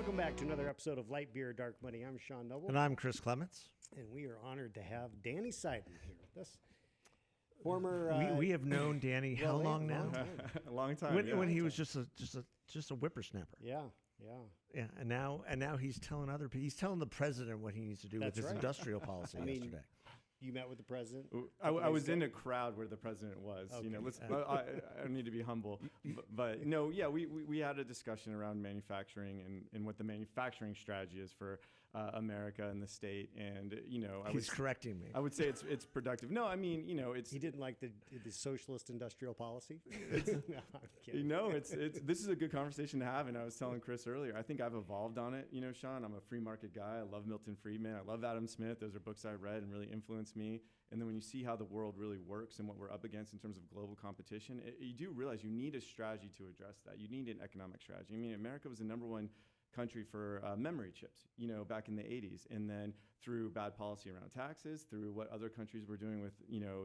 Welcome back to another episode of Light Beer, Dark Money. I'm Sean Noble. And I'm Chris Clements. And we are honored to have Danny Seiden here with us. Former... we have known Danny how long now? A long time. When he was just a whippersnapper. Yeah. And now he's telling other people. He's telling the president what he needs to do with his industrial policy yesterday. You met with the president? I was in a crowd where the president was. Okay. You know, I need to be humble, but no, yeah, we had a discussion around manufacturing and what the manufacturing strategy is for America and the state, and he's correcting me. I would say it's productive. No, I mean, it's he didn't like the socialist industrial policy. No, I'm kidding. This is a good conversation to have, and I was telling Chris earlier, I think I've evolved on it. Sean, I'm a free market guy. I love Milton Friedman. I love Adam Smith. Those are books I read and really influenced me. And then when you see how the world really works and what we're up against in terms of global competition, you do realize you need a strategy to address that. You need an economic strategy. I mean, America was the number one country for memory chips, back in the 80s. And then through bad policy around taxes, through what other countries were doing with,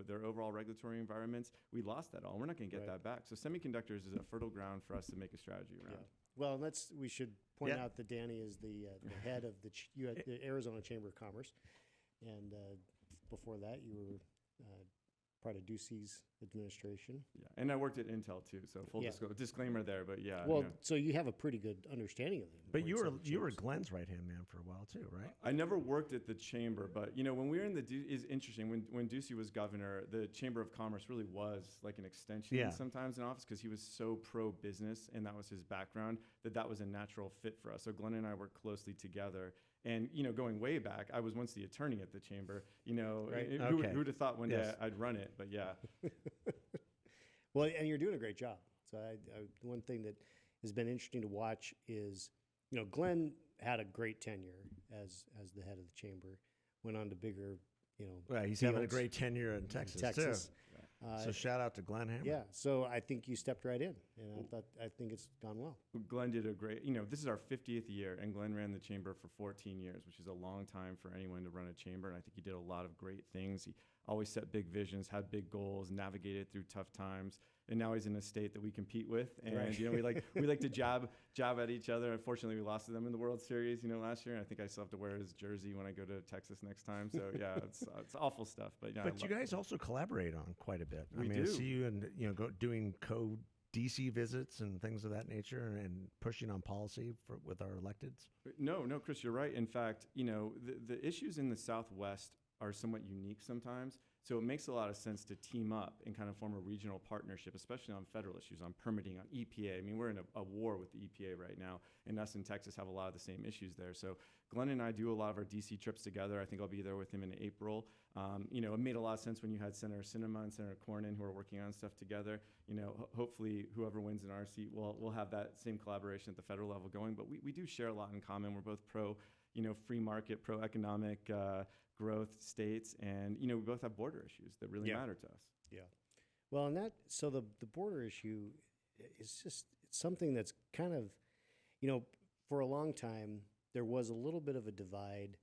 their overall regulatory environments, we lost that all. We're not going to get that back. So semiconductors is a fertile ground for us to make a strategy around. Yeah. Well, we should point out that Danny is the head of the Arizona Chamber of Commerce. And before that, you were part of Ducey's administration. Yeah, and I worked at Intel too, so full disclaimer there. But yeah. Well, so you have a pretty good understanding of it. But you were Glenn's right-hand man for a while too, right? I never worked at the chamber, but when we were in is interesting. When Ducey was governor, the Chamber of Commerce really was like an extension sometimes in office, because he was so pro-business and that was his background, that was a natural fit for us. So Glenn and I worked closely together. And, going way back, I was once the attorney at the chamber, Right. Who would have thought one day I'd run it, but yeah. Well, and you're doing a great job. So one thing that has been interesting to watch is, Glenn had a great tenure as the head of the chamber, went on to bigger, Well, he's having a great tenure in Texas too. So shout out to Glenn Hammer. Yeah, so I think you stepped right in, and I think it's gone well. Glenn did a great, this is our 50th year, and Glenn ran the chamber for 14 years, which is a long time for anyone to run a chamber, and I think he did a lot of great things. He always set big visions, had big goals, navigated through tough times, and now he's in a state that we compete with, and we like to jab at each other. Unfortunately, we lost to them in the World Series, last year, and I think I still have to wear his jersey when I go to Texas next time. So yeah, it's awful stuff. But you guys also collaborate on quite a bit. We do. I see you and doing DC visits and things of that nature, and pushing on policy with our electeds. No, Chris, you're right. In fact, the issues in the Southwest are somewhat unique sometimes. So it makes a lot of sense to team up and kind of form a regional partnership, especially on federal issues, on permitting, on EPA. I mean, we're in a war with the EPA right now, and us in Texas have a lot of the same issues there. So Glenn and I do a lot of our DC trips together. I think I'll be there with him in April. It made a lot of sense when you had Senator Sinema and Senator Cornyn who are working on stuff together. Hopefully whoever wins in our seat will have that same collaboration at the federal level going. But we do share a lot in common. We're both pro, free market, pro economic growth states, and we both have border issues that really matter to us. Yeah. Well, and so the border issue is it's something that's kind of, for a long time there was a little bit of a divide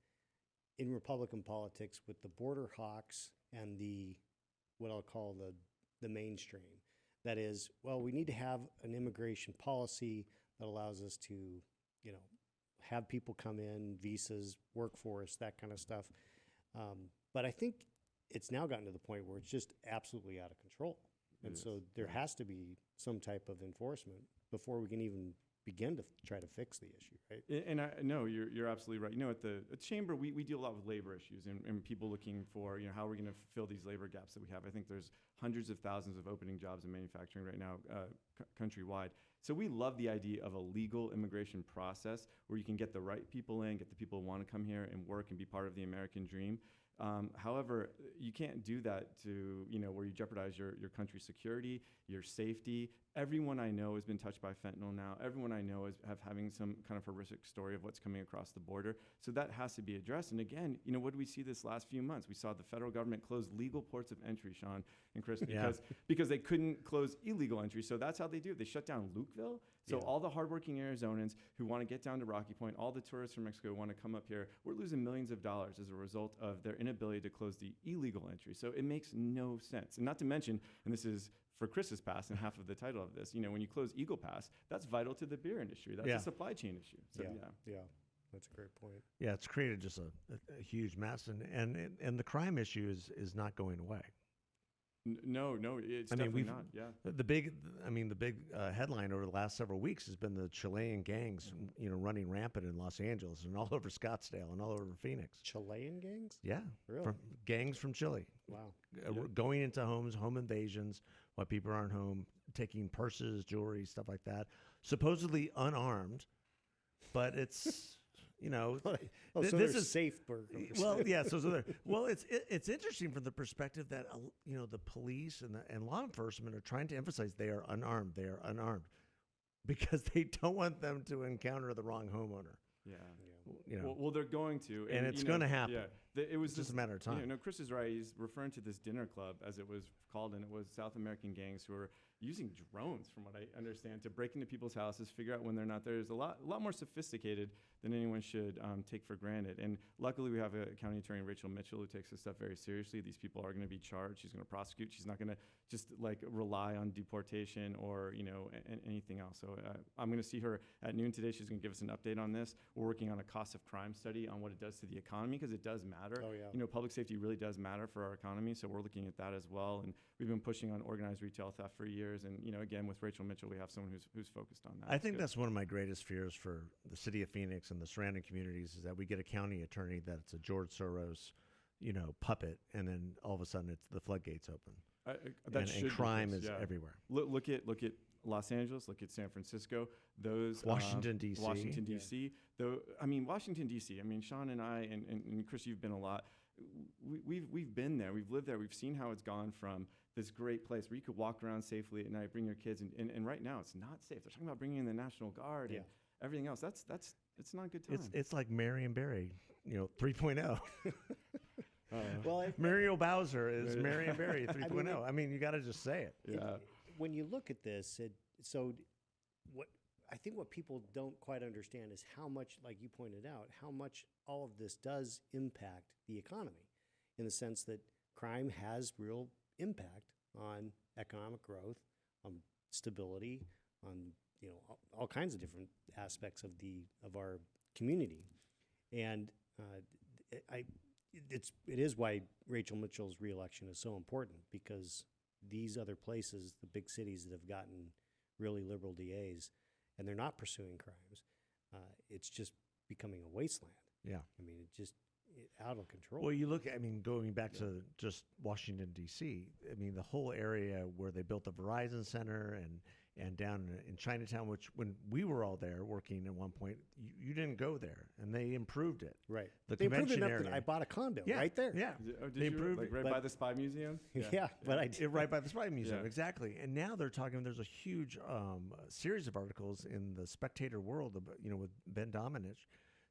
in Republican politics with the border hawks and what I'll call the mainstream. That is, well, we need to have an immigration policy that allows us to, have people come in, visas, workforce, that kind of stuff. But I think it's now gotten to the point where it's just absolutely out of control. And so there has to be some type of enforcement before we can even begin to try to fix the issue, right? And no, you're absolutely right. At the chamber, we deal a lot with labor issues and people looking for, how are we going to fill these labor gaps that we have. I think there's hundreds of thousands of opening jobs in manufacturing right now, countrywide. So we love the idea of a legal immigration process where you can get the right people in, get the people who want to come here and work and be part of the American dream. However, you can't do that to, where you jeopardize your country's security, your safety. Everyone I know has been touched by fentanyl now. Everyone I know is having some kind of horrific story of what's coming across the border. So that has to be addressed. And again, what did we see this last few months? We saw the federal government close legal ports of entry, Sean and Chris, because they couldn't close illegal entry. So that's how they do it. They shut down Lukeville. So Yeah. all the hardworking Arizonans who want to get down to Rocky Point, all the tourists from Mexico who want to come up here, we're losing millions of dollars as a result of their inability to close the illegal entry. So it makes no sense. And not to mention, and this is for Chris's Pass and half of the title of this, when you close Eagle Pass, that's vital to the beer industry. That's Yeah. a supply chain issue. So Yeah. That's a great point. Yeah, it's created just a huge mess, and the crime issue is not going away. No, it's I mean, definitely not. Yeah. The big headline over the last several weeks has been the Chilean gangs, running rampant in Los Angeles and all over Scottsdale and all over Phoenix. Chilean gangs? Yeah, Really? Gangs from Chile, Wow. going into homes, home invasions while people aren't home, taking purses, jewelry, stuff like that, supposedly unarmed, but it's. Oh, so this they're is safe burglars. well, yeah. Well, it's interesting from the perspective that the police and law enforcement are trying to emphasize they are unarmed. They are unarmed because they don't want them to encounter the wrong homeowner. Yeah. Well, they're going to, and it's going to happen. Yeah, it was just a matter of time. Chris is right. He's referring to this dinner club, as it was called, and it was South American gangs who were using drones, from what I understand, to break into people's houses, figure out when they're not there. It's a lot more sophisticated than anyone should take for granted. And luckily, we have a county attorney, Rachel Mitchell, who takes this stuff very seriously. These people are going to be charged. She's going to prosecute. She's not going to just rely on deportation or anything else. So I'm going to see her at noon today. She's going to give us an update on this. We're working on a cost of crime study on what it does to the economy, because it does matter. Oh, yeah. Public safety really does matter for our economy. So we're looking at that as well. And we've been pushing on organized retail theft for years. And again, with Rachel Mitchell, we have someone who's focused on that. I think that's one of my greatest fears for the city of Phoenix and the surrounding communities is that we get a county attorney that's a George Soros, puppet, and then all of a sudden the floodgates open. And crime is everywhere. Look at Los Angeles. Look at San Francisco. Those Washington D.C. Washington D.C. Though Washington D.C. Sean and I and Chris, you've been a lot. We've been there. We've lived there. We've seen how it's gone from this great place where you could walk around safely at night, bring your kids, and right now it's not safe. They're talking about bringing in the National Guard and everything else. It's not a good time. It's like Marion Barry, 3.0. Well, Muriel Bowser is Marion Barry 3.0. I mean, you got to just say it. Yeah. When you look at this, I think what people don't quite understand is how much, like you pointed out, how much all of this does impact the economy, in the sense that crime has real impact on economic growth, on stability, on all kinds of different aspects of our community, and it is why Rachel Mitchell's reelection is so important, because these other places, the big cities that have gotten really liberal DAs, and they're not pursuing crimes, it's just becoming a wasteland. Yeah. I mean, out of control. Well, you look at, going back to just Washington, D.C., the whole area where they built the Verizon Center and down in Chinatown, which when we were all there working at one point, you didn't go there, and they improved it. Right. The they improved convention it enough area. that I bought a condo right there. Yeah. Did They you? improved Right by the Spy Museum? Yeah, but I did. Right by the Spy Museum, Yeah. exactly. And now they're talking. There's a huge series of articles in the Spectator World, with Ben Domenech,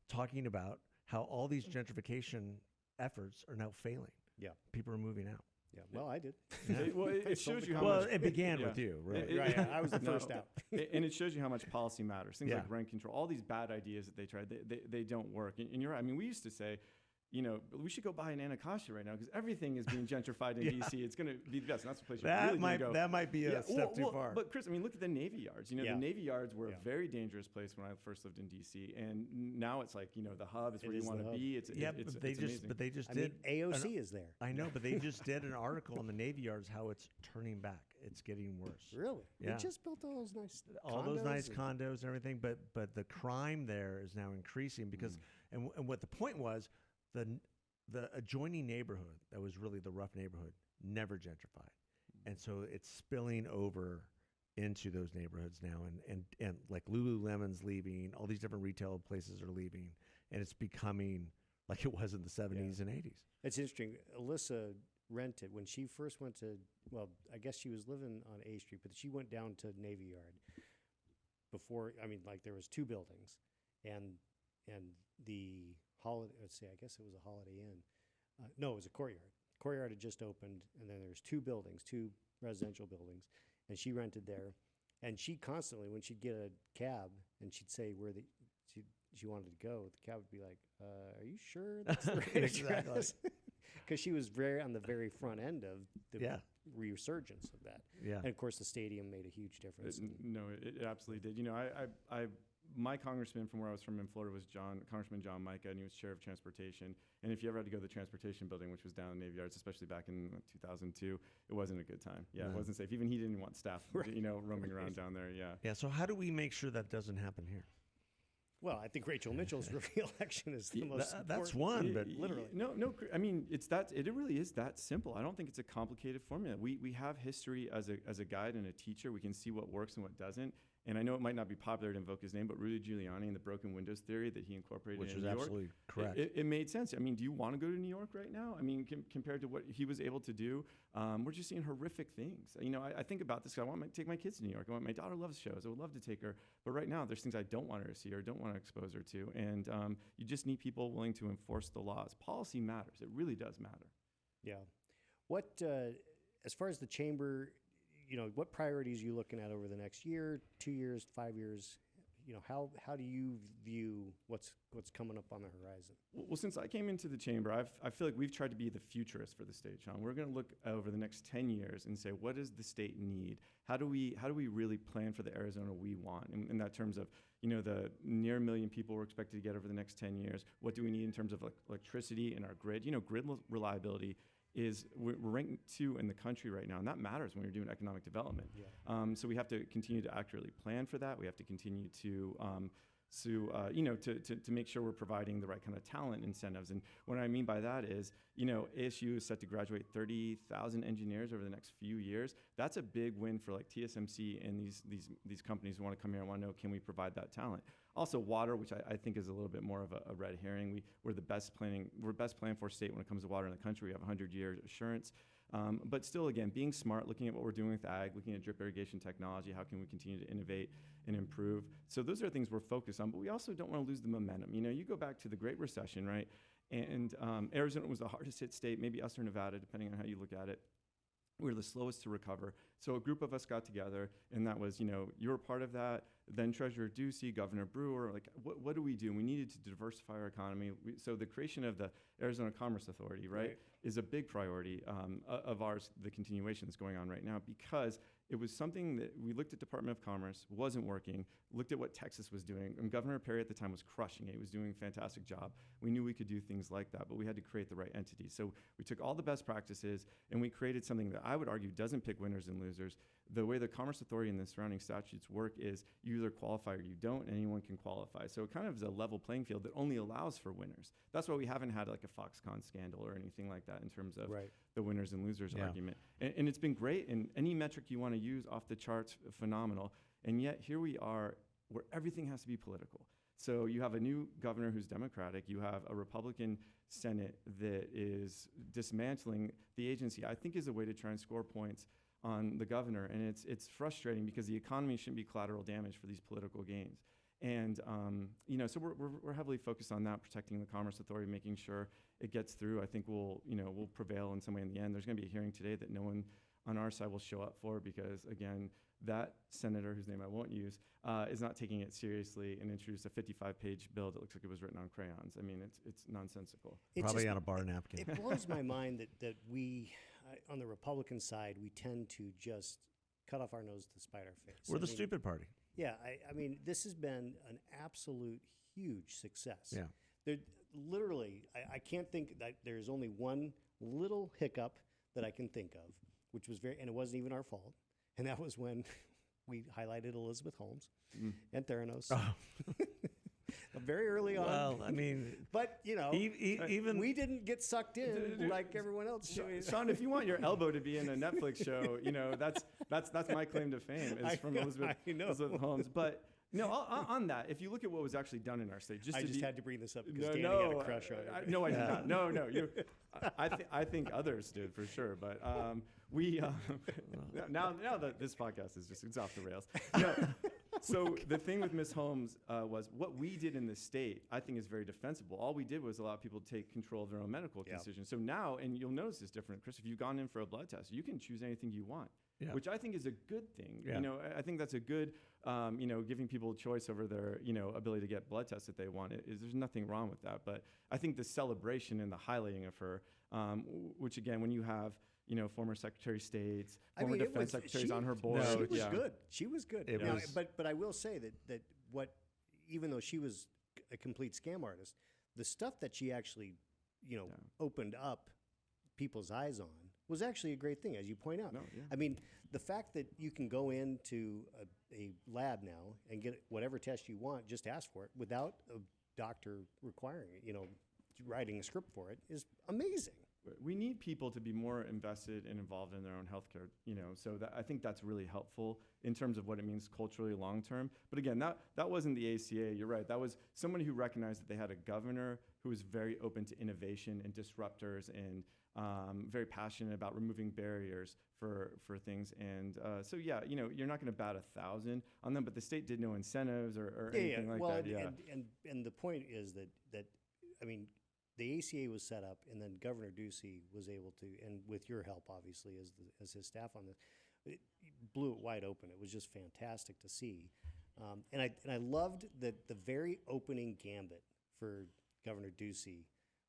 talking about how all these gentrification efforts are now failing. Yeah. People are moving out. Yeah, well, I did. It shows you how Well, much. it began Yeah. with you, really. Right, yeah, I was the first out. And it shows you how much policy matters. Things Yeah. like rent control, all these bad ideas that they tried, they don't work. And you're right. We used to say, we should go buy an Anacostia right now because everything is being gentrified in D.C. It's going to be the best. And that's the place you really need to go. That might be a step too far. But Chris, look at the Navy Yards. The Navy Yards were Yeah. a very dangerous place when I first lived in D.C. And now it's like, the hub is where you is want the to hub. be. but they just I did. mean, AOC is there. I know, but they just did an article on the Navy Yards how it's turning back. It's getting worse. Really? Yeah. They just built all those nice All those nice and- condos and everything, but the crime there is now increasing because and what the point was, the adjoining neighborhood that was really the rough neighborhood never gentrified, and so it's spilling over into those neighborhoods now, and like Lululemon's leaving, all these different retail places are leaving, and it's becoming like it was in the 70s and 80s. It's interesting. Alyssa rented when she first went to, well, I guess she was living on A Street, but she went down to Navy Yard before. There was two buildings, and the Holiday. Let's see, I guess it was a Holiday Inn. No, it was a Courtyard. Courtyard had just opened, and then there was two buildings, two residential buildings, and she rented there. And she constantly, when she'd get a cab and she'd say where she wanted to go, the cab would be like, "Are you sure that's the right Exactly. address?" Because she was very on the very front end of the Yeah. resurgence of that. Yeah. And of course, the stadium made a huge difference. No, it absolutely did. You know, my congressman from where I was from in Florida was Congressman John Micah, and he was chair of transportation. And if you ever had to go to the transportation building, which was down in Navy Yards, especially back in 2002, it wasn't a good time. Yeah, No. It wasn't safe. Even he didn't want staff, Right. roaming around down there. Yeah. Yeah. So how do we make sure that doesn't happen here? Well, I think Rachel Mitchell's re-election is the Yeah, most That's important. one, but literally. No. I mean, it really is that simple. I don't think it's a complicated formula. We have history as a guide and a teacher. We can see what works and what doesn't. And I know it might not be popular to invoke his name, but Rudy Giuliani and the broken windows theory that he incorporated which in is New York, absolutely correct. it made sense. I mean, do you want to go to New York right now? I mean, compared to what he was able to do, we're just seeing horrific things. You know, I think about this. I want to take my kids to New York. My daughter loves shows. I would love to take her. But right now, there's things I don't want her to see or don't want to expose her to. And you just need people willing to enforce the laws. Policy matters. It really does matter. Yeah. What, as far as the chamber, what priorities are you looking at over the next year, 2 years, 5 years? How do you view what's coming up on the horizon? Well, since I came into the chamber, I feel like we've tried to be the futurist for the state, Sean. We're going to look over the next 10 years and say, what does the state need? How do we really plan for the Arizona we want in that terms of, the near 1 million people we're expected to get over the next 10 years? What do we need in terms of electricity in our grid? Grid reliability we're ranked 2 in the country right now, and that matters when you're doing economic development. Yeah. So we have to continue to accurately plan for that. We have to continue to make sure we're providing the right kind of talent incentives. And what I mean by that is, ASU is set to graduate 30,000 engineers over the next few years. That's a big win for TSMC and these companies who want to come here and want to know, can we provide that talent? Also water, which I think is a little bit more of a red herring. We're best plan for state when it comes to water in the country. We have 100-year assurance. But still, again, being smart, looking at what we're doing with ag, looking at drip irrigation technology, how can we continue to innovate and improve? So those are things we're focused on, but we also don't want to lose the momentum. You go back to the Great Recession, right? And Arizona was the hardest hit state, maybe us or Nevada, depending on how you look at it. We were the slowest to recover. So a group of us got together, and that was, you were part of that. Then Treasurer Ducey, Governor Brewer, what do we do? We needed to diversify our economy. So the creation of the Arizona Commerce Authority, right, is a big priority of ours, the continuation that's going on right now, because it was something that we looked at Department of Commerce, wasn't working, looked at what Texas was doing, and Governor Perry at the time was crushing it. He was doing a fantastic job. We knew we could do things like that, but we had to create the right entity. So we took all the best practices, and we created something that I would argue doesn't pick winners and losers. The way the Commerce Authority and the surrounding statutes work is you either qualify or you don't, and anyone can qualify. So it kind of is a level playing field that only allows for winners. That's why we haven't had a Foxconn scandal or anything like that in terms of the winners and losers argument. And it's been great, and any metric you want to use off the charts, phenomenal. And yet here we are where everything has to be political. So you have a new governor who's Democratic. You have a Republican Senate that is dismantling the agency, I think is a way to try and score points on the governor. And it's frustrating because the economy shouldn't be collateral damage for these political gains. And so we're heavily focused on that, protecting the Commerce Authority, making sure it gets through. I think we'll prevail in some way in the end. There's going to be a hearing today that no one on our side will show up for because, again, that senator, whose name I won't use, is not taking it seriously and introduced a 55-page bill that looks like it was written on crayons. I mean, it's nonsensical. Probably on a bar napkin. It blows my mind that we, on the Republican side, we tend to just cut off our nose to spite our face. We're the stupid party. Yeah, I mean, this has been an absolute huge success. Yeah. Literally, I can't think that there's only one little hiccup that I can think of, which was and it wasn't even our fault, and that was when we highlighted Elizabeth Holmes and Theranos. Oh. Very early on. Well, I mean, but even we didn't get sucked in like everyone else. Sean, if you want your elbow to be in a Netflix show, that's my claim to fame is from Elizabeth Holmes. But no, on that, if you look at what was actually done in our state, I just had to bring this up because Danny had a crush on it. No, I did not. No. I think others did for sure, but we now that this podcast is it's off the rails. So the thing with Ms. Holmes was what we did in the state, I think, is very defensible. All we did was allow people to take control of their own medical decisions. So now, and you'll notice it's different, Chris, if you've gone in for a blood test, you can choose anything you want, which I think is a good thing. Yeah. You know, I think that's a good, you know, giving people choice over their, you know, ability to get blood tests that they want. There's nothing wrong with that. But I think the celebration and the highlighting of her, which again, when you have, you know, former Secretary of States, former defense secretaries on her board. She was good. She was good. It Now, was. but I will say that what, even though she was a complete scam artist, the stuff that she actually, you know, opened up people's eyes on was actually a great thing, as you point out. No, yeah. I mean, the fact that you can go into a lab now and get whatever test you want, just ask for it without a doctor requiring it, you know, writing a script for it is amazing. We need people to be more invested and involved in their own healthcare, you know, so that I think that's really helpful in terms of what it means culturally long term. But again, that wasn't the ACA. You're right. That was someone who recognized that they had a governor who was very open to innovation and disruptors and very passionate about removing barriers for things. And so, yeah, you know, you're not going to bat 1,000 on them, but the state did no incentives or anything like that. Yeah. And the point is that I mean, the ACA was set up, and then Governor Ducey was able to, and with your help, obviously, as his staff on this, it blew it wide open. It was just fantastic to see, and I loved that the very opening gambit for Governor Ducey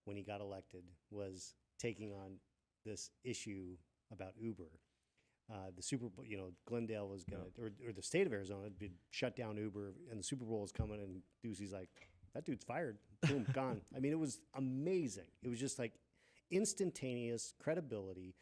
when he got elected was taking on this issue about Uber. The Super Bowl, you know, Glendale was gonna, or the state of Arizona had shut down Uber, and the Super Bowl was coming, and Ducey's like, that dude's fired. Boom, gone. I mean, it was amazing. It was just like instantaneous credibility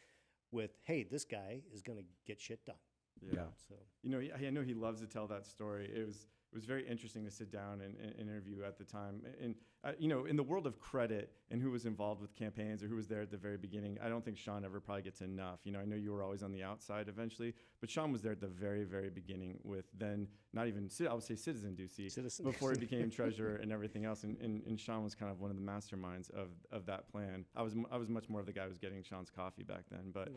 with, hey, this guy is going to get shit done. Yeah. So, you know, I know he loves to tell that story. It was very interesting to sit down and interview at the time. And, you know, in the world of credit and who was involved with campaigns or who was there at the very beginning, I don't think Sean ever probably gets enough. You know, I know you were always on the outside eventually, but Sean was there at the very, very beginning with then not even, I would say Citizen Ducey, before he became treasurer and everything else. And Sean was kind of one of the masterminds of that plan. I was much more of the guy who was getting Sean's coffee back then. But,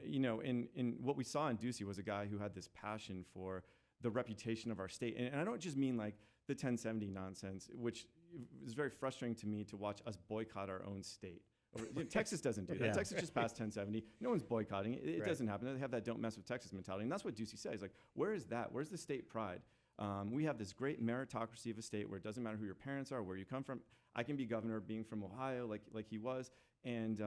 you know, in what we saw in Ducey was a guy who had this passion for the reputation of our state. And I don't just mean like the 1070 nonsense, which is very frustrating to me to watch us boycott our own state. Texas doesn't do that. Yeah. Texas just passed 1070. No one's boycotting it. It doesn't happen. They have that don't mess with Texas mentality. And that's what Ducey says. Like, where is that? Where's the state pride? We have this great meritocracy of a state where it doesn't matter who your parents are, where you come from. I can be governor being from Ohio like he was. And,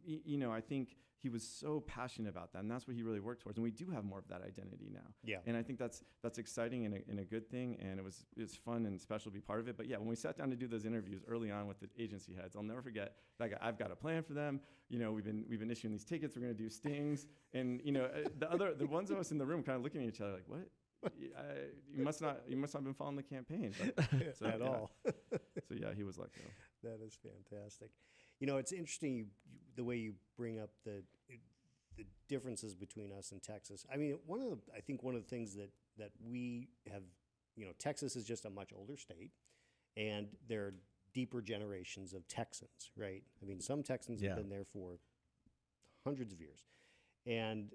you know, I think he was so passionate about that. And that's what he really worked towards. And we do have more of that identity now. Yeah. And I think that's exciting and a good thing. And it was fun and special to be part of it. But yeah, when we sat down to do those interviews early on with the agency heads, I'll never forget that guy, I've got a plan for them. You know, we've been issuing these tickets. We're going to do stings. And, you know, the ones of us in the room kind of looking at each other like, what? You must not have been following the campaign but, at all. So yeah, he was like, that is fantastic. You know, it's interesting the way you bring up the differences between us and Texas. I mean, I think one of the things that we have, you know, Texas is just a much older state, and there are deeper generations of Texans, right? I mean, some Texans have been there for hundreds of years, and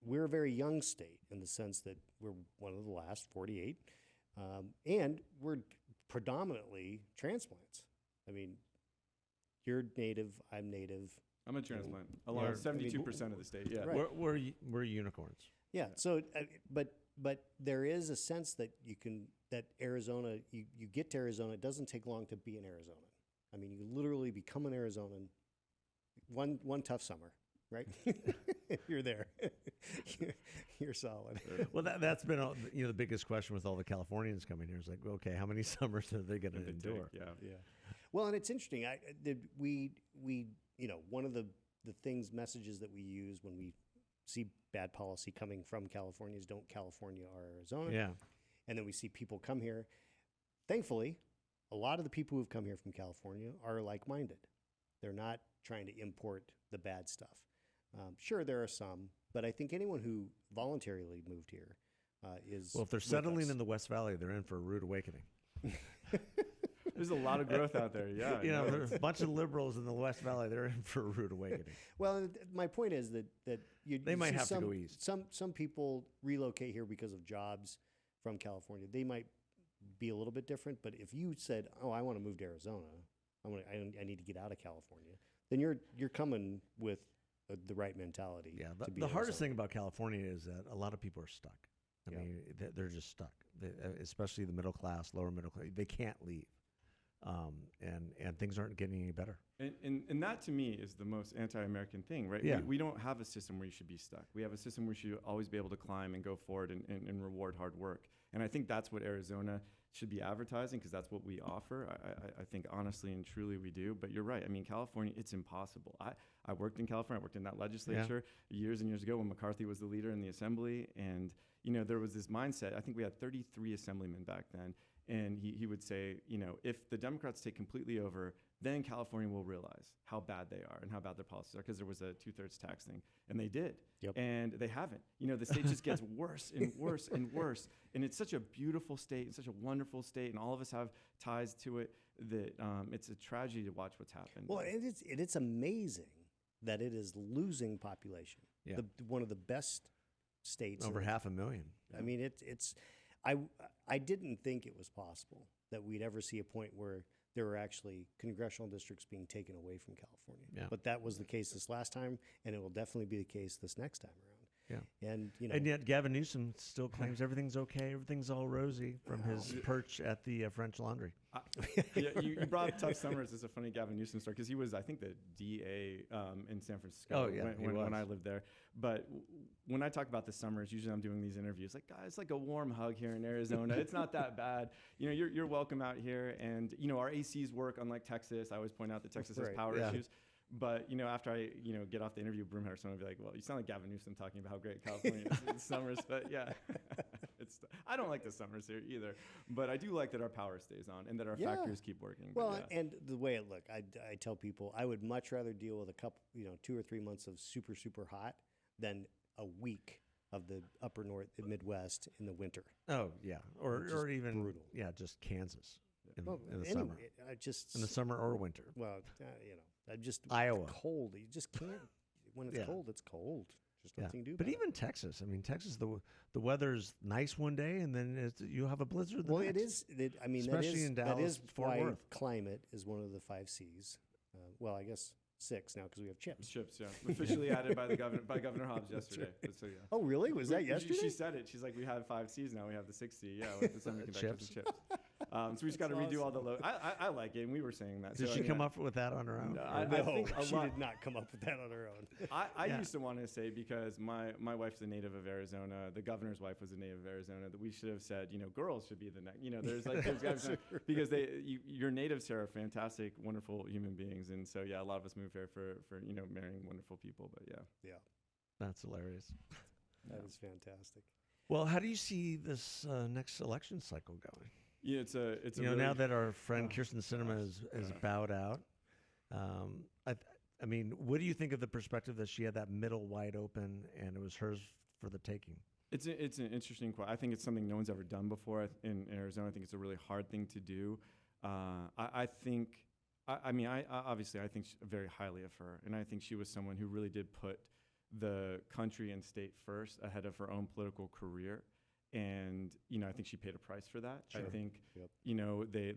we're a very young state in the sense that we're one of the last 48, and we're predominantly transplants. I mean, you're native, I'm native. I'm a transplant, along with 72% of the state. Yeah, right. We're unicorns. Yeah. So, but there is a sense that that Arizona, you get to Arizona. It doesn't take long to be in Arizona. I mean, you literally become an Arizonan. One tough summer, right? You're there. You're solid. Well, that's been the biggest question with all the Californians coming here is like, okay, how many summers are they going to endure? Yeah. Well, and it's interesting. We you know, one of the messages that we use when we see bad policy coming from California is don't California our Arizona. Yeah. And then we see people come here. Thankfully, a lot of the people who've come here from California are like-minded. They're not trying to import the bad stuff. Sure, there are some, but I think anyone who voluntarily moved here is. Well, if they're settling in the West Valley, they're in for a rude awakening. There's a lot of growth out there. Yeah. You know, no, there's a bunch of liberals in the West Valley. They're in for a rude awakening. Well, my point is that They you might see have to go east. Some people relocate here because of jobs from California. They might be a little bit different, but if you said, "Oh, I want to move to Arizona. I need to get out of California," then you're coming with the right mentality. Yeah, to be the hardest Arizona. thing about California is that a lot of people are stuck. I Yeah. mean, they're just stuck. Especially the middle class, lower middle class. They can't leave, and things aren't getting any better. And that to me is the most anti-American thing, right? Yeah. We don't have a system where you should be stuck. We have a system where you should always be able to climb and go forward and reward hard work. And I think that's what Arizona should be advertising, because that's what we offer. I think honestly and truly we do. But you're right. I mean, California, it's impossible. I worked in California. I worked in that legislature years and years ago when McCarthy was the leader in the assembly. And, you know, there was this mindset. I think we had 33 assemblymen back then. And he would say, you know, if the Democrats take completely over, then California will realize how bad they are and how bad their policies are, because there was a 2/3 tax thing. And they did. Yep. And they haven't. You know, the state just gets worse and worse and worse. And it's such a beautiful state and such a wonderful state. And all of us have ties to it that it's a tragedy to watch what's happened. Well, it's amazing that it is losing population. Yeah. One of the best states. Over in- 500,000. I mean, I didn't think it was possible that we'd ever see a point where there were actually congressional districts being taken away from California. Yeah. But that was the case this last time, and it will definitely be the case this next time around. Yeah. And you know, And yet Gavin Newsom still claims everything's okay, everything's all rosy from his perch at the French Laundry. Yeah, you brought up Tough Summers as a funny Gavin Newsom story, because he was, I think, the DA in San Francisco Oh, yeah, he when was. I lived there. But when I talk about the summers, usually I'm doing these interviews like, guys, like a warm hug here in Arizona. It's not that bad. You know, you're welcome out here. And, you know, our ACs work, unlike Texas. I always point out that Texas has Right, power yeah. issues. But, you know, after I, you know, get off the interview with Broomhead, someone will be like, well, you sound like Gavin Newsom talking about how great California is in summers. But, yeah, I don't like the summers here either. But I do like that our power stays on and that our Yeah. factories keep working. But well, yeah. and the way it looked, I tell people I would much rather deal with a couple, 2 or 3 months of super hot than a week of the upper north, the Midwest in the winter. Oh, yeah. It's Or just even, brutal. yeah, just Kansas in, Well, in the anyway, summer. I just In the summer or winter. well, I just Iowa. cold. You just can't. When it's Yeah. cold, it's cold. Just Yeah. nothing to do. But about even Texas, I mean, Texas, the weather's nice one day, and then you have a blizzard the well, next. it is. I mean, Especially in that Dallas, is Fort why Worth. climate is one of the 5 C's. Well, I guess 6 now because we have chips. Chips, yeah. Officially added by Governor Hobbs yesterday. So, yeah. Oh, really? Was that yesterday? She said it. She's like, we have 5 C's now. We have the 6 C. Yeah, with the semiconductors Chips. and chips. So we just got to redo all the I like it, and we were saying that. Did So, she I mean, come up with that on her own? No, Or- I No, think a she lot- did not come up with that on her own. I Yeah. used to want to say, because my wife's a native of Arizona, the governor's wife was a native of Arizona, that we should have said, girls should be the next. There's like those guys because your natives here are fantastic, wonderful human beings, and so yeah, a lot of us move here for marrying wonderful people. But yeah. Yeah, That's hilarious. that is fantastic. Well, how do you see this next election cycle going? Yeah, it's a Now really, that our friend Oh, Kirsten Sinema gosh. is bowed out, I mean, what do you think of the perspective that she had that middle wide open and it was hers for the taking? It's an interesting question. I think it's something no one's ever done before in Arizona. I think it's a really hard thing to do. I think very highly of her, and I think she was someone who really did put the country and state first ahead of her own political career. And, I think she paid a price for that. Sure. I think, Yep.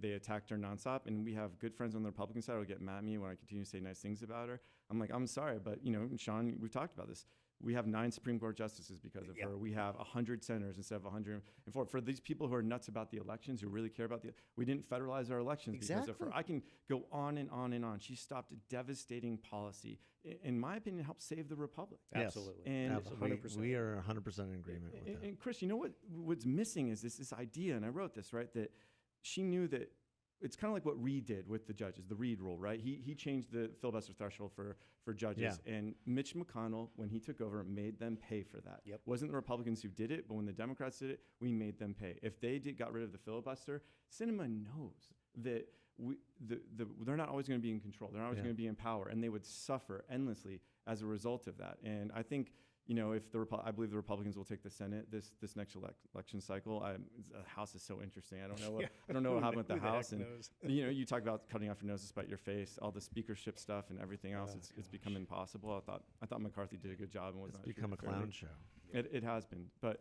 they attacked her nonstop. And we have good friends on the Republican side who get mad at me when I continue to say nice things about her. I'm like, I'm sorry, but, Sean, we've talked about this. We have 9 Supreme Court justices because of Yep. her. We have 100 senators instead of 104. For these people who are nuts about the elections, who really care about we didn't federalize our elections because of her. Exactly. I can go on and on and on. She stopped a devastating policy. In my opinion, helped save the republic. Yes. Absolutely. And Absolutely. 100%. We are 100% in agreement with that. And Chris, what's missing is this idea, and I wrote this, right, that she knew that it's kind of like what Reed did with the judges, the Reed rule, right? He changed the filibuster threshold for judges. Yeah. And Mitch McConnell, when he took over, made them pay for that. Yep. Wasn't the Republicans who did it, but when the Democrats did it, we made them pay. If they got rid of the filibuster, Sinema knows that they're not always going to be in control. They're not always Yeah. going to be in power, and they would suffer endlessly as a result of that. And I think, if I believe the Republicans will take the Senate this next election cycle. The House is so interesting. I don't know what happened with the House. And you talk about cutting off your nose to spite your face, all the speakership stuff and everything else. It's become impossible. I thought McCarthy did a good job and was It's not become a treated fairly. clown show. It has been, but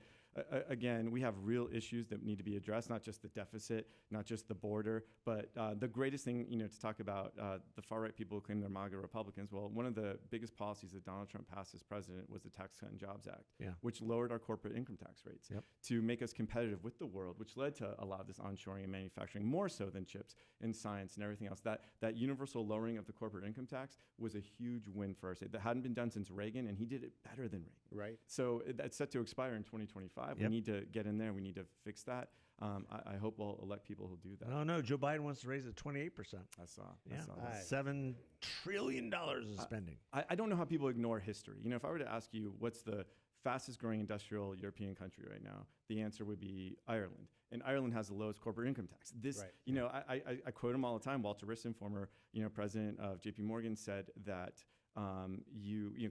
again, we have real issues that need to be addressed. Not just the deficit, not just the border, but the greatest thing to talk about the far right people who claim they're MAGA Republicans. Well, one of the biggest policies that Donald Trump passed as president was the Tax Cut and Jobs Act, which lowered our corporate income tax rates to make us competitive with the world, which led to a lot of this onshoring and manufacturing, more so than chips and science and everything else. That universal lowering of the corporate income tax was a huge win for our state. That hadn't been done since Reagan, and he did it better than Reagan. Right. So that's set to expire in 2025. We need to get in there. We need to fix that. I hope we'll elect people who'll do that. Oh no, Joe Biden wants to raise it 28%. I saw Yeah, that. $7 trillion is spending. I don't know how people ignore history. If I were to ask you what's the fastest growing industrial European country right now, the answer would be Ireland. And Ireland has the lowest corporate income tax. I quote him all the time. Walter Wriston, former president of JP Morgan, said that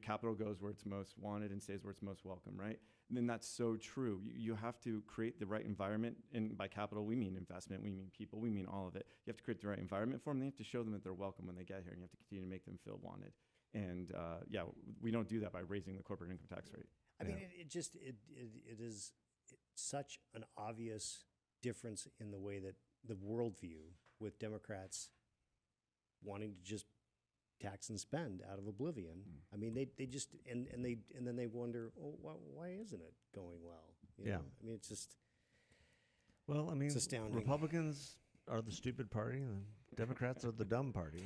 capital goes where it's most wanted and stays where it's most welcome, right? And then that's so true. You have to create the right environment, and by capital we mean investment, we mean people, we mean all of it. You have to create the right environment for them. They have to show them that they're welcome when they get here, and you have to continue to make them feel wanted. And we don't do that by raising the corporate income tax rate. I mean, it is such an obvious difference in the way that the worldview with Democrats wanting to just tax and spend out of oblivion. I mean, they just and then they wonder, why isn't it going well? You know? I mean, it's just it's astounding. Republicans are the stupid party, and Democrats are the dumb party.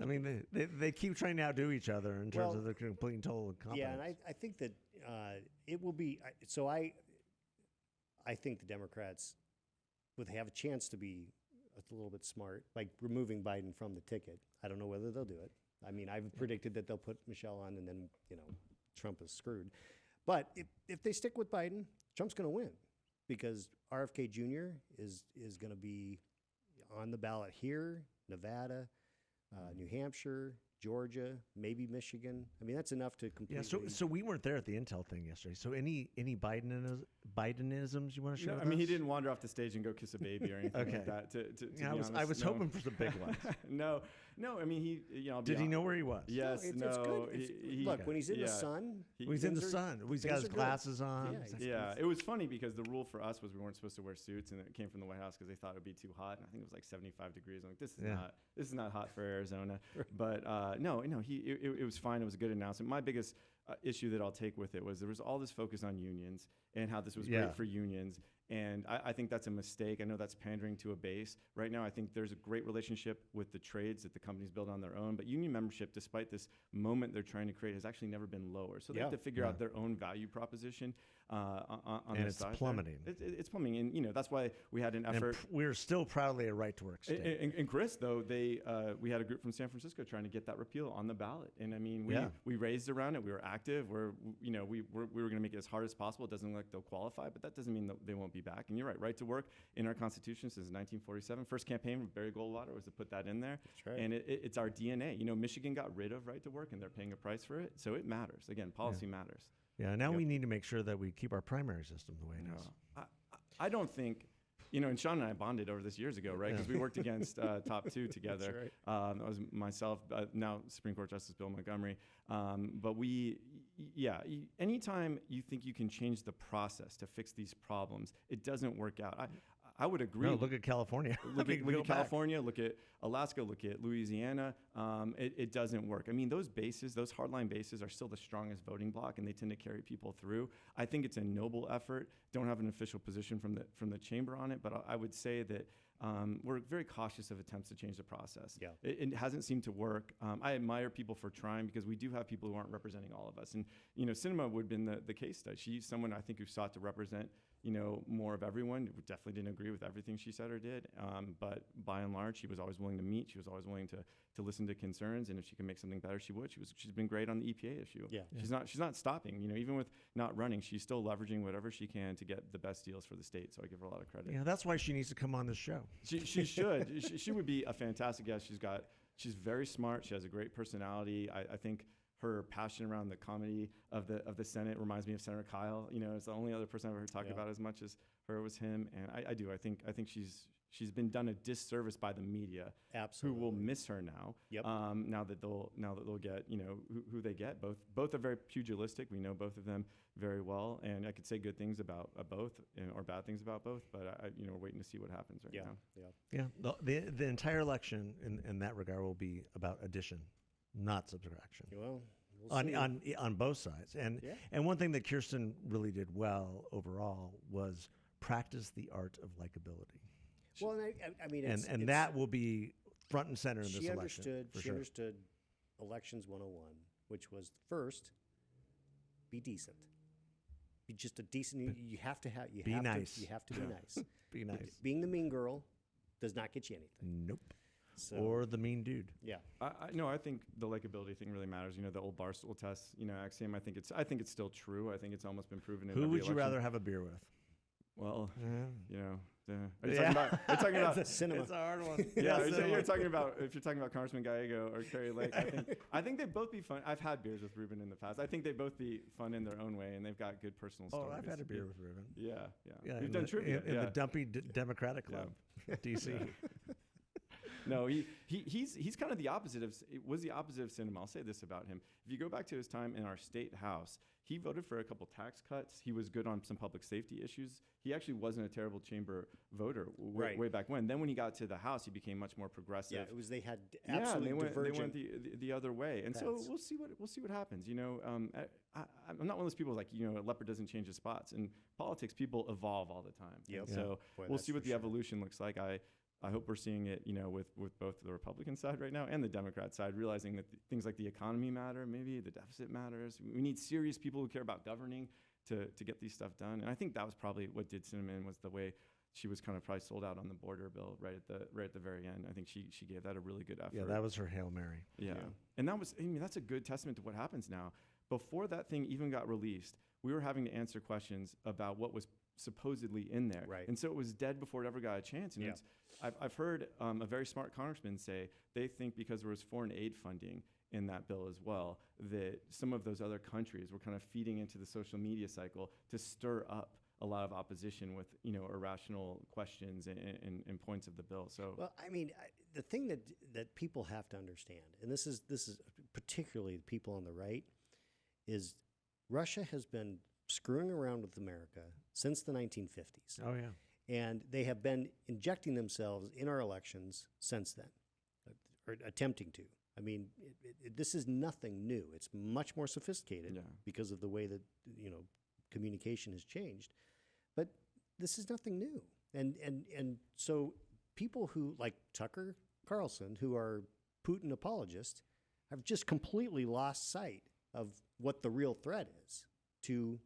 I mean, they keep trying to outdo each other in terms of their complete and total competence. Yeah, and I think that it will be. I think the Democrats would have a chance to be a little bit smart, like removing Biden from the ticket. I don't know whether they'll do it. I mean, I've predicted that they'll put Michelle on, and then Trump is screwed. But if they stick with Biden, Trump's going to win, because RFK Jr. is going to be on the ballot here, Nevada, New Hampshire, Georgia, maybe Michigan. I mean, that's enough to completely. Yeah. So we weren't there at the Intel thing yesterday. So any Bidenisms you want to share? No, with I mean, us? he didn't wander off the stage and go kiss a baby or anything like that. To be honest, I was hoping for some big ones. No. I mean, he. Did he know where he was? Yes. It's good. Look, when he's in the sun, he's in the sun. He's got his glasses on. Yeah. It was funny because the rule for us was we weren't supposed to wear suits, and it came from the White House because they thought it would be too hot. And I think it was like 75 degrees. I'm like, this is not hot for Arizona. But no. It was fine. It was a good announcement. My biggest issue that I'll take with it was there was all this focus on unions and how this was great for unions. And I think that's a mistake. I know that's pandering to a base. Right now, I think there's a great relationship with the trades that the companies build on their own. But union membership, despite this moment they're trying to create, has actually never been lower. So they have to figure out their own value proposition on and this side. It's plummeting. It's plummeting. And, that's why we had an effort. We're still proudly a right-to-work state. And Chris, though, we had a group from San Francisco trying to get that repeal on the ballot. And, I mean, we raised around it. We were active. We were going to make it as hard as possible. It doesn't look like they'll qualify, but that doesn't mean that they won't be back. And you're right to work in our Constitution since 1947. First campaign from Barry Goldwater was to put that in there. That's right. And it's our DNA. Michigan got rid of right to work, and they're paying a price for it. So it matters. Again, policy matters. Yeah, now we need to make sure that we keep our primary system the way it is. I don't think, and Sean and I bonded over this years ago, right? Because we worked against Top 2 together. That's right. That was myself, now Supreme Court Justice Bill Montgomery. But anytime you think you can change the process to fix these problems, it doesn't work out. I would agree. No, look at California. Look at California, look at Alaska, look at Louisiana. It doesn't work. I mean, those hardline bases are still the strongest voting bloc, and they tend to carry people through. I think it's a noble effort. Don't have an official position from the chamber on it, but I would say that we're very cautious of attempts to change the process. Yeah. It hasn't seemed to work. I admire people for trying, because we do have people who aren't representing all of us. And, Sinema would have been the case study. She's someone I think who sought to represent more of everyone. We definitely didn't agree with everything she said or did, but by and large, she was always willing to meet. She was always willing to listen to concerns, and if she can make something better, she would. She's been great on the EPA issue. Yeah. She's not stopping. Even with not running, she's still leveraging whatever she can to get the best deals for the state. So I give her a lot of credit. Yeah, that's why she needs to come on this show. She should. She would be a fantastic guest. She's very smart. She has a great personality. I think her passion around the comedy of the Senate reminds me of Senator Kyle. You know, it's the only other person I've ever heard talk about as much as her was him. And I think she's been done a disservice by the media, Absolutely. who will miss her now. Yep. Now that they'll get, you know, who they get. Both are very pugilistic. We know both of them very well, and I could say good things about both or bad things about both. But we're waiting to see what happens right now. Yeah. The entire election in that regard will be about addition, not subtraction. Well, we'll see. On both sides. And one thing that Kirsten really did well overall was practice the art of likability. Well, and I mean, it's, that will be front and center in this election. She understood elections 101, which was first, be decent. Be just a decent. You have to have. You be have nice. To, you have to be nice. Be nice. Being the mean girl does not get you anything. Nope. So, or the mean dude. Yeah. I think the likability thing really matters. You know, the old Barstool test, axiom. I think it's still true. I think it's almost been proven. Who would you rather have a beer with? Well, are you talking about cinema? It's a hard one. Yeah, you're talking about if you're talking about Congressman Gallego or Carrie Lake. I think they'd both be fun. I've had beers with Ruben in the past. I think they'd both be fun in their own way, and they've got good personal stories. Oh, I've had a beer with Ruben. Yeah. We've done trivia in the Dumpy Democratic Club, DC. No, he's kind of the opposite of Sinema. I'll say this about him. If you go back to his time in our state house, he voted for a couple tax cuts. He was good on some public safety issues. He actually wasn't a terrible chamber voter way back when. Then when he got to the House, he became much more progressive. Yeah, it was they had absolutely divergent. They went the other way, and so we'll see what happens. You know, I'm not one of those people like a leopard doesn't change his spots. In politics, people evolve all the time. Yep. So we'll see what the evolution looks like. I hope we're seeing it, with both the Republican side right now and the Democrat side, realizing that things like the economy matter, maybe the deficit matters. We need serious people who care about governing to get these stuff done. And I think that was probably what did Cinnamon was the way she was kind of probably sold out on the border bill right at the very end. I think she gave that a really good effort. Yeah, that was her Hail Mary. Yeah. And that's a good testament to what happens now. Before that thing even got released, we were having to answer questions about what was supposedly in there. Right. And so it was dead before it ever got a chance. And I've heard a very smart congressman say they think because there was foreign aid funding in that bill as well, that some of those other countries were kind of feeding into the social media cycle to stir up a lot of opposition with, irrational questions and points of the bill. So, well, I mean, the thing that people have to understand, and this is particularly the people on the right, is Russia has been screwing around with America since the 1950s. Oh, yeah. And they have been injecting themselves in our elections since then, or attempting to. I mean, this is nothing new. It's much more sophisticated because of the way that, communication has changed. But this is nothing new. And so people who, like Tucker Carlson, who are Putin apologists, have just completely lost sight of what the real threat is to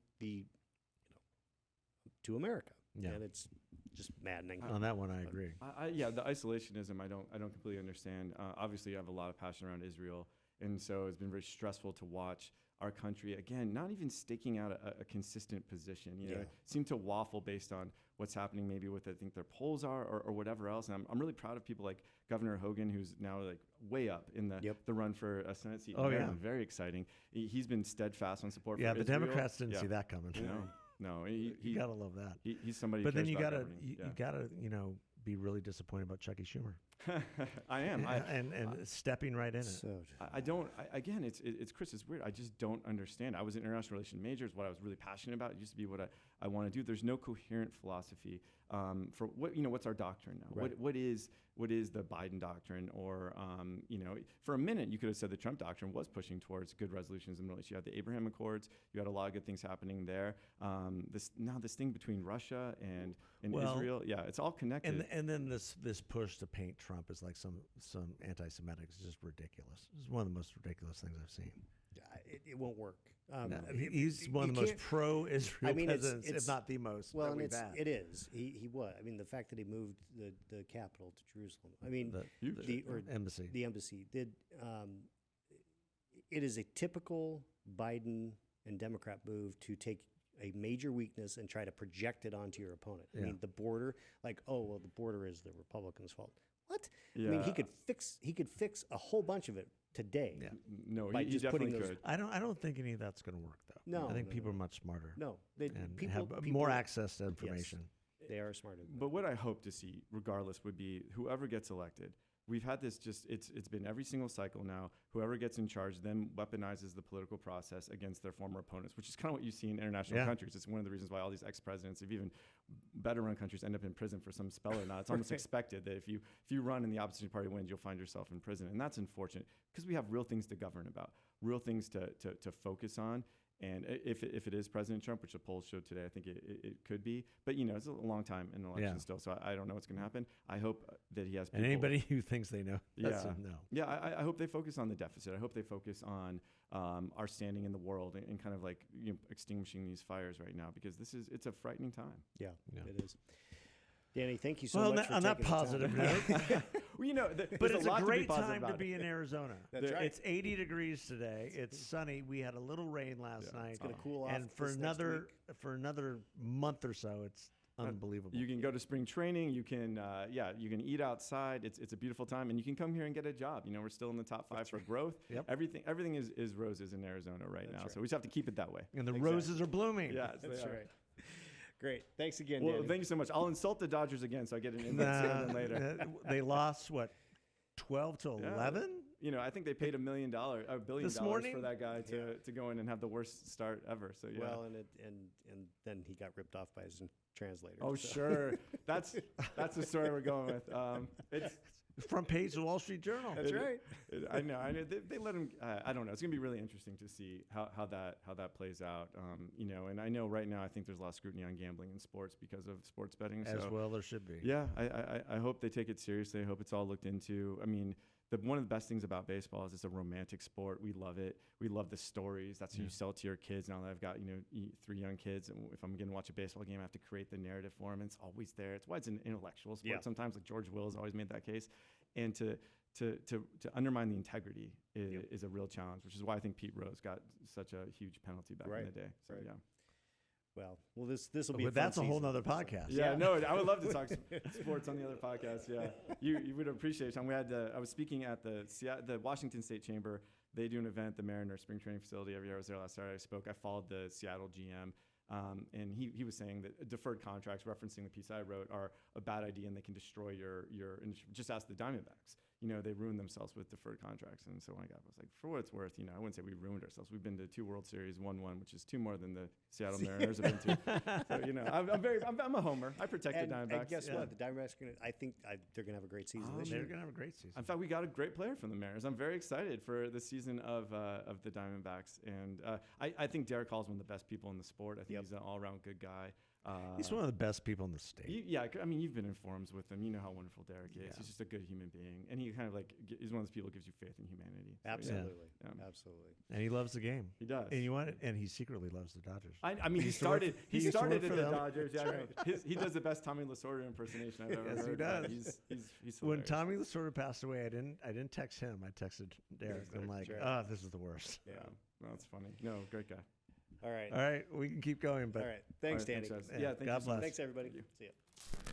to America. Yeah. And it's just maddening. On that one, I agree. The isolationism I don't completely understand. Obviously, I have a lot of passion around Israel, and so it's been very stressful to watch our country again not even staking out a consistent position. Seem to waffle based on what's happening, maybe with I think their polls are or whatever else. And I'm really proud of people like Governor Hogan, who's now like way up in the run for a Senate seat. Oh, yeah. Very exciting. He's been steadfast on support. Yeah, for the Israel. Democrats didn't see that coming. No, you gotta love that. He's somebody. But who then cares you about gotta governing. be really disappointed about Chucky Schumer. I am. and stepping right in it. I don't. Again, it's Chris. It's weird. I just don't understand. I was in international relations majors. What I was really passionate about. It used to be what I want to do. There's no coherent philosophy for what what's our doctrine now. Right. What is the Biden doctrine? Or for a minute you could have said the Trump doctrine was pushing towards good resolutions in the Middle East. You had the Abraham Accords. You had a lot of good things happening there. This thing between Russia and Israel. Yeah, it's all connected. And then this push to paint Trump as like some anti-Semitic is just ridiculous. It's one of the most ridiculous things I've seen. It won't work. He's one of the most pro-Israel presidents, if not the most. Well, that and we've had. it is. He was. I mean, the fact that he moved the capital to Jerusalem. I mean, the embassy. The embassy did. It is a typical Biden and Democrat move to take a major weakness and try to project it onto your opponent. I mean, the border, the border is the Republicans' fault. what? Yeah. I mean, he could fix a whole bunch of it today. Yeah. No, by he just definitely putting those- could. I don't think any of that's going to work though. No, I think no, people no. are much smarter No, and people have more access to information. They are smarter. But what I hope to see, regardless, would be whoever gets elected. We've had this it's been every single cycle now. Whoever gets in charge then weaponizes the political process against their former opponents, which is kind of what you see in international Yeah. countries. It's one of the reasons why all these ex-presidents of even better run countries end up in prison for some spell or not. It's almost expected that if you run and the opposition party wins, you'll find yourself in prison. And that's unfortunate because we have real things to govern about, real things to focus on. And if it is President Trump, which the polls showed today, I think it could be. But, it's a long time in the election still, so I don't know what's going to happen. I hope that he has people. And anybody who thinks they know, that's Yeah. a no. Yeah, I hope they focus on the deficit. I hope they focus on our standing in the world and kind of like extinguishing these fires right now because it's a frightening time. Yeah, Yeah. it is. Danny, thank you so Well, much for on that taking the time. positive note, Well, but there's it's a lot a great to be positive time to about be it. in Arizona. That's right. It's 80 degrees today. It's sunny. We had a little rain last night. It's going to cool off. And for this next another month or so, it's unbelievable. You can go to spring training. You can, you can eat outside. It's a beautiful time, and you can come here and get a job. We're still in the top 5 for growth. Yep. Everything is roses in Arizona right now. right. So we just have to keep it that way. And the Exactly. roses are blooming. Yes, That's they are. right. Great. Thanks again, Well, Danny. thank you so much. I'll insult the Dodgers again, so I get an invite sooner than later. They lost what, 12 to Yeah. 11? I think they paid $1 billion This morning? for that guy to go in and have the worst start ever. So yeah. Well, and then he got ripped off by his translator. Oh so. sure, that's the story we're going with. It's Front page of the Wall Street Journal. That's right. I know. They let him. I don't know. It's gonna be really interesting to see how that plays out. And I know right now I think there's a lot of scrutiny on gambling in sports because of sports betting. As so, well there should be. yeah, I hope they take it seriously. I hope it's all looked into. I mean, one of the best things about baseball is it's a romantic sport. We love it. We love the stories. That's how you sell it to your kids. Now that I've got 3 young kids, and if I'm going to watch a baseball game, I have to create the narrative for them. It's always there. It's why it's an intellectual sport. Yeah. Sometimes, like George Will has always made that case, and to undermine the integrity is a real challenge, which is why I think Pete Rose got such a huge penalty back in the day. So, Right. yeah. Well, this will be. But a fun that's a whole season. nother podcast. Yeah, no, I would love to talk sports on the other podcast. Yeah, you would appreciate it. Sean. I was speaking at the Washington State Chamber. They do an event, the Mariners spring training facility every year. I was there last Saturday. I spoke. I followed the Seattle GM, and he was saying that deferred contracts, referencing the piece I wrote, are a bad idea and they can destroy your industry. Just ask the Diamondbacks. They ruin themselves with deferred contracts. And so when I got, I was like, for what it's worth, I wouldn't say we ruined ourselves. We've been to 2 World Series, won one, which is 2 more than the Seattle Mariners have been to. So, I'm a homer. I protect the Diamondbacks. And guess what? The Diamondbacks they're gonna have a great season this They're year. going to have a great season. In fact, we got a great player from the Mariners. I'm very excited for the season of the Diamondbacks. And I think Derek Hall is one of the best people in the sport. I think Yep. he's an all-around good guy. He's one of the best people in the state. You've been in forums with him. You know how wonderful Derek is. Yeah. He's just a good human being. And he kind of he's one of those people who gives you faith in humanity. So, yeah. Absolutely. Yeah. Absolutely. And he loves the game. He does. And you want it? And he secretly loves the Dodgers. I mean, he used to work- started he used to started work at for the them. Dodgers. Yeah, I know. He does the best Tommy Lasorda impersonation I've ever Yes, he heard. does. He's When hilarious. Tommy Lasorda passed away, I didn't text him. I texted Derek. I'm like, That's right. this is the worst. Yeah, no, it's funny. No, great guy. All right. All right, we can keep going, but All right. Thanks, All right, Danny. thanks, guys. Yeah, Yeah, thank God you so much. bless. Thanks, everybody. Thank you. See ya.